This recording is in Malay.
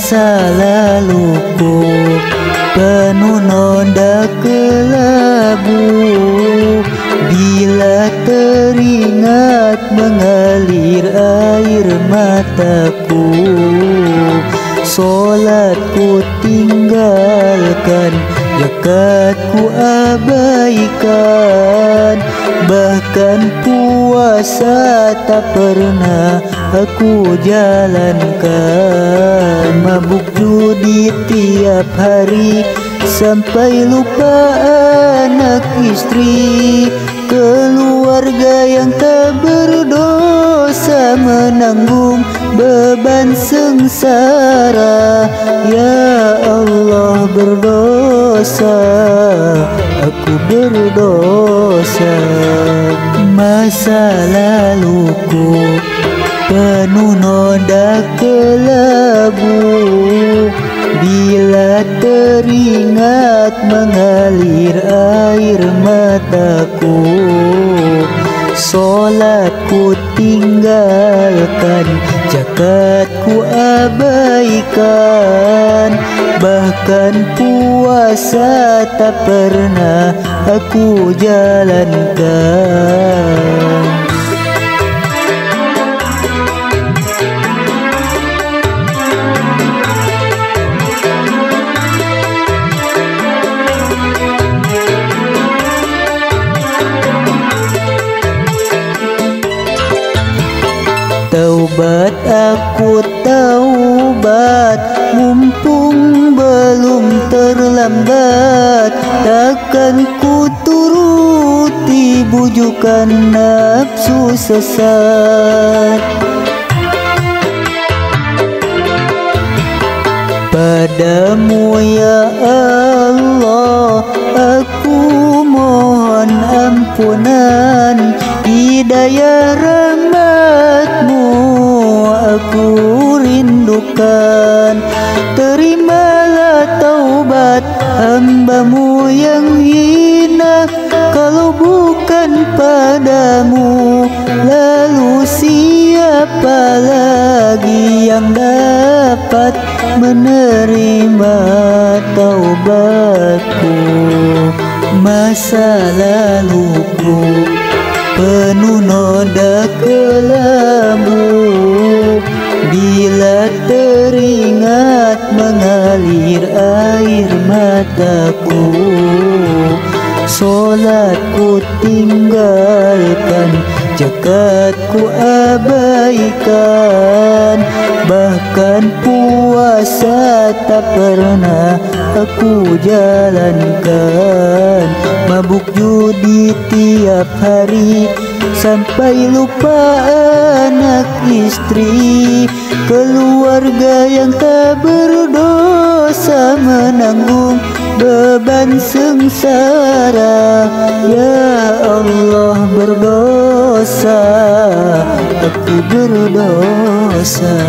Masa laluku penuh noda kelabu, bila teringat mengalir air mataku. Solatku tinggalkan, zakatku abaikan, bahkan puasa tak pernah aku jalankan. Mabuk judi tiap hari sampai lupa anak istri, keluarga yang tak berdosa menanggung beban sengsara. Ya Allah, berdosa, aku berdosa. Masa laluku penuh noda kelabu, bila teringat mengalir air mataku. Solatku tinggalkan, zakatku abaikan, bahkan puasa tak pernah aku jalankan. Taubat aku taubat, mumpung belum terlambat. Takkan ku turuti bujukan nafsu sesat. Padamu ya Allah aku mohon ampunan, hidayah rahmatmu aku rindukan. Terimalah taubat hambamu yang hina, kalau bukan padamu lalu siapa lagi yang dapat menerima taubatku. Masa laluku penuh noda kelabu, bila teringat mengalir air mataku. Solatku tinggalkan, zakatku abaikan, bahkan puasa tak pernah aku jalankan. Mabuk judi tiap hari sampai lupa anak istri, keluarga yang tak berdosa menanggung beban sengsara. Ya Allah, berdosa, aku berdosa.